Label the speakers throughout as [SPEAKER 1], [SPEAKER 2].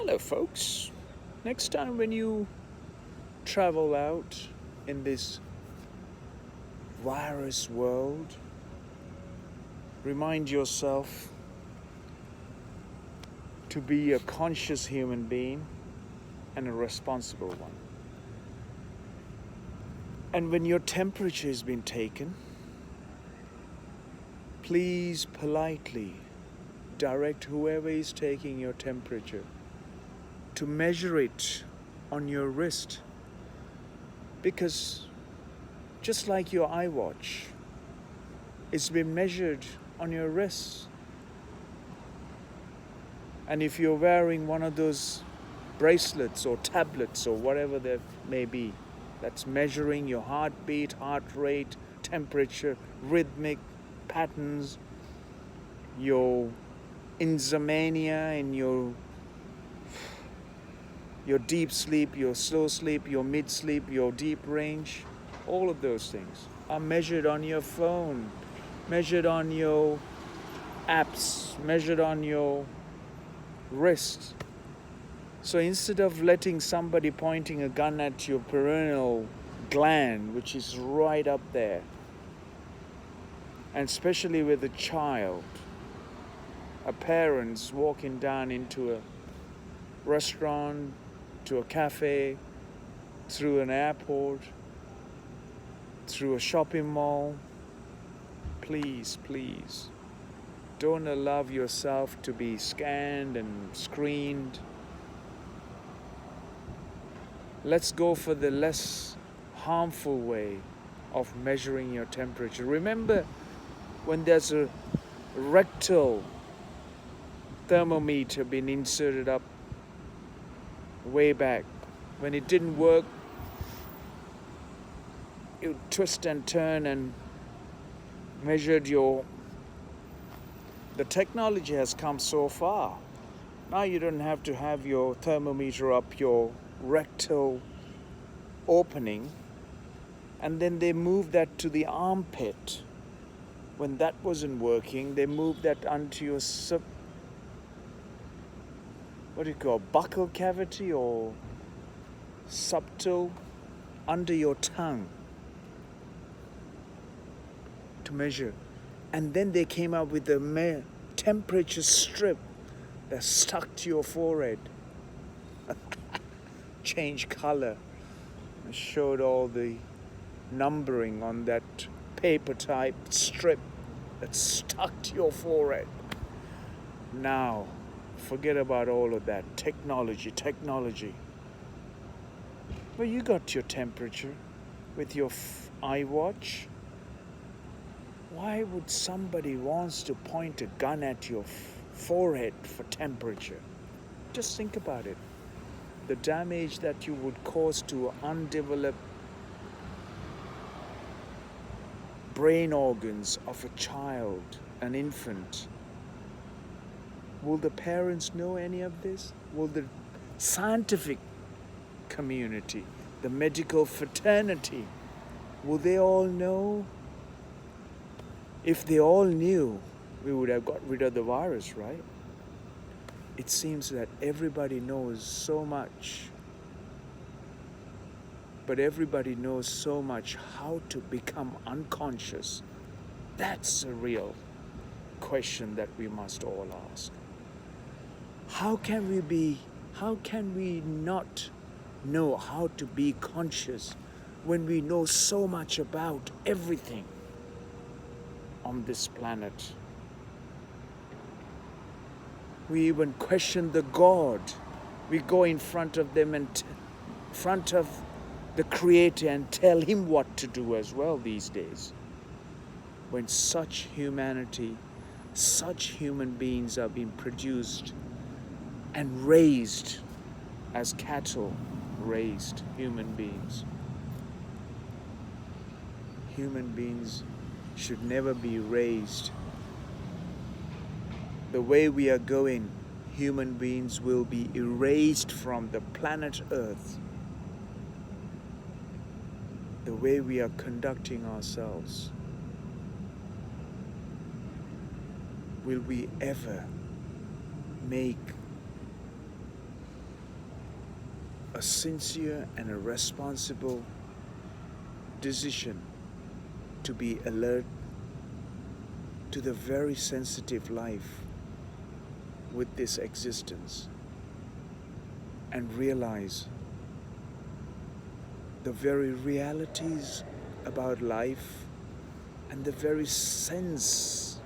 [SPEAKER 1] Hello, folks. Next time when you travel out in this virus world, remind yourself to be a conscious human being and a responsible one. And when your temperature has been taken, please politely direct whoever is taking your temperature to measure it on your wrist, because just like your iWatch, it's been measured on your wrist. And if you're wearing one of those bracelets or tablets or whatever there may be, that's measuring your heartbeat, heart rate, temperature, rhythmic patterns, your insomnia and your deep sleep, your slow sleep, your mid sleep, your deep range, all of those things are measured on your phone, measured on your apps, measured on your wrist. So instead of letting somebody pointing a gun at your pineal gland, which is right up there, and especially with a child, a parent's walking down into a restaurant, to a cafe, through an airport, through a shopping mall, please, don't allow yourself to be scanned and screened. Let's go for the less harmful way of measuring your temperature. Remember when there's a rectal thermometer being inserted up way back, when it didn't work, you twist and turn and measured the technology has come so far. Now you don't have to have your thermometer up your rectal opening, and then they moved that to the armpit. When that wasn't working, they moved that onto your buccal cavity or subtle under your tongue to measure. And then they came up with a temperature strip that stuck to your forehead, changed color, and showed all the numbering on that paper type strip that stuck to your forehead. Now, forget about all of that technology. Well, you got your temperature with your iWatch. Why would somebody wants to point a gun at your forehead for temperature? Just think about it. The damage that you would cause to undeveloped brain organs of a child, an infant. Will the parents know any of this? Will the scientific community, the medical fraternity, will they all know? If they all knew, we would have got rid of the virus, right? It seems that everybody knows so much, but everybody knows so much how to become unconscious. That's a real question that we must all ask. How can we not know how to be conscious when we know so much about everything on this planet? We even question the God. We go in front of them and front of the Creator and tell Him what to do as well these days. When such humanity, such human beings are being produced and raised as cattle raised human beings. Human beings should never be raised. The way we are going, human beings will be erased from the planet Earth. The way we are conducting ourselves, will we ever make a sincere and a responsible decision to be alert to the very sensitive life with this existence and realize the very realities about life and the very sense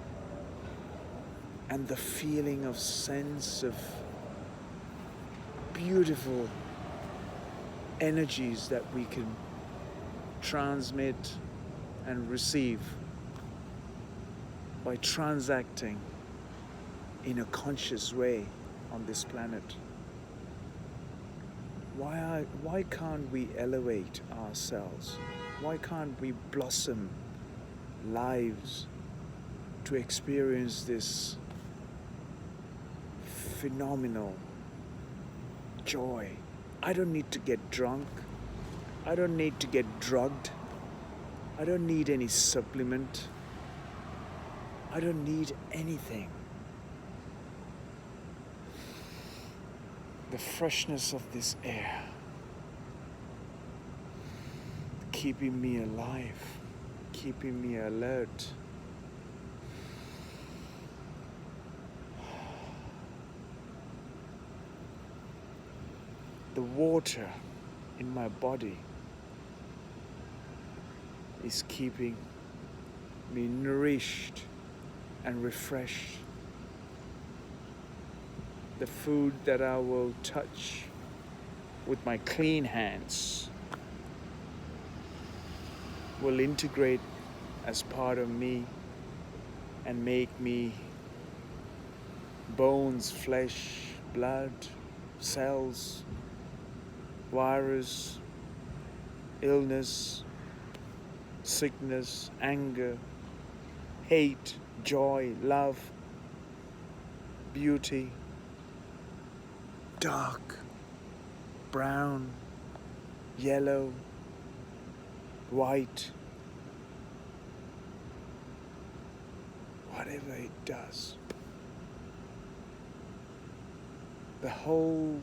[SPEAKER 1] and the feeling of sense of beautiful energies that we can transmit and receive by transacting in a conscious way on this planet. Why can't we elevate ourselves? Why can't we blossom lives to experience this phenomenal joy? I don't need to get drunk. I don't need to get drugged. I don't need any supplement. I don't need anything. The freshness of this air, keeping me alive, keeping me alert. The water in my body is keeping me nourished and refreshed. The food that I will touch with my clean hands will integrate as part of me and make me bones, flesh, blood, cells, virus, illness, sickness, anger, hate, joy, love, beauty, dark, brown, yellow, white, whatever it does. The whole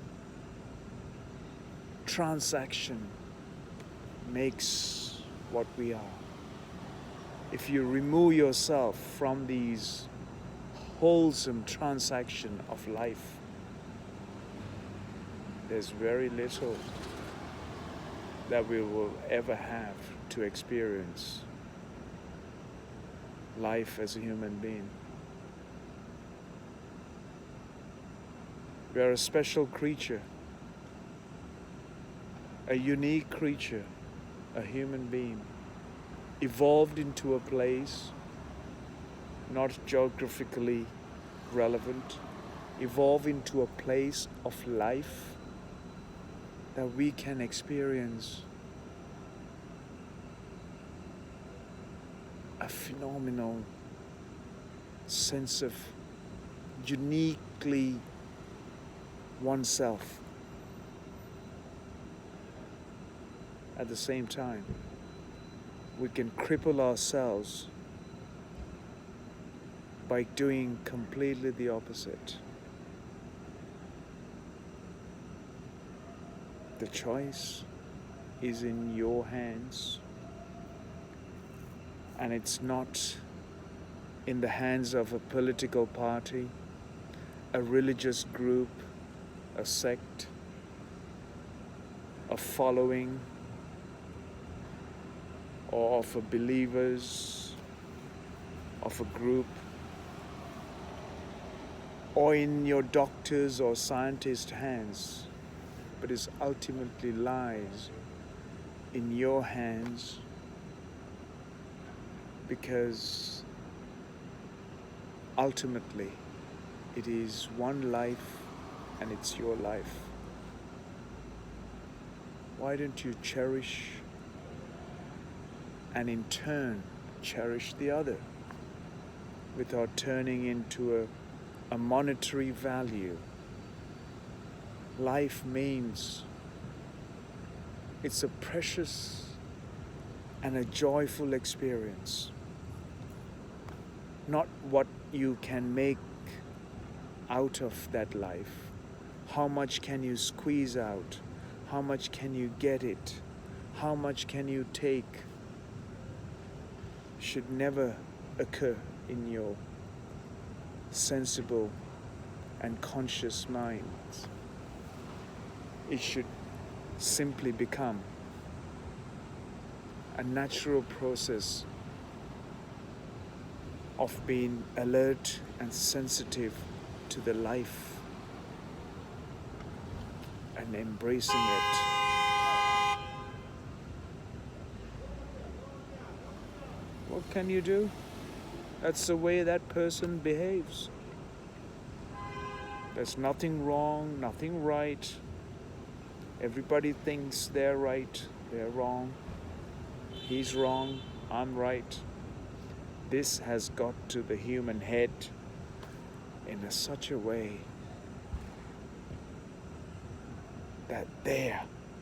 [SPEAKER 1] transaction makes what we are. If you remove yourself from these wholesome transaction of life, there's very little that we will ever have to experience life as a human being. We are a special creature, a unique creature, a human being, evolved into a place not geographically relevant, evolve into a place of life that we can experience a phenomenal sense of uniquely oneself. At the same time, we can cripple ourselves by doing completely the opposite. The choice is in your hands, and it's not in the hands of a political party, a religious group, a sect, a following, or of a believers, of a group, or in your doctors' or scientists' hands, but it ultimately lies in your hands, because ultimately it is one life and it's your life. Why don't you cherish and in turn cherish the other without turning into a monetary value? Life means it's a precious and a joyful experience, not what you can make out of that life. How much can you squeeze out? How much can you get it? How much can you take? Should never occur in your sensible and conscious minds. It should simply become a natural process of being alert and sensitive to the life and embracing it. What can you do? That's the way that person behaves. There's nothing wrong, nothing right. Everybody thinks they're right, they're wrong. He's wrong, I'm right. This has got to the human head in such a way that they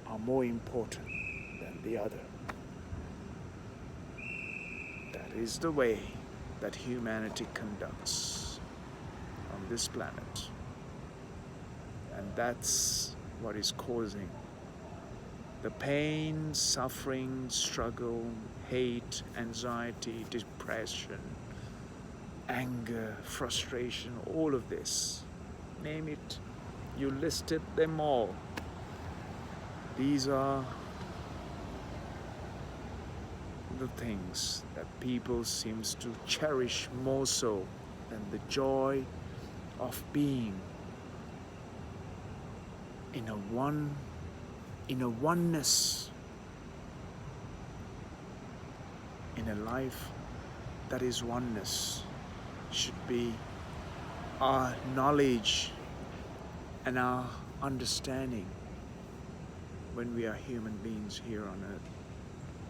[SPEAKER 1] are more important than the other. That is the way that humanity conducts on this planet. And that's what is causing the pain, suffering, struggle, hate, anxiety, depression, anger, frustration, all of this. Name it. You listed them all. These are the things that people seems to cherish more so than the joy of being in a oneness, in a life that is oneness, should be our knowledge and our understanding when we are human beings here on earth.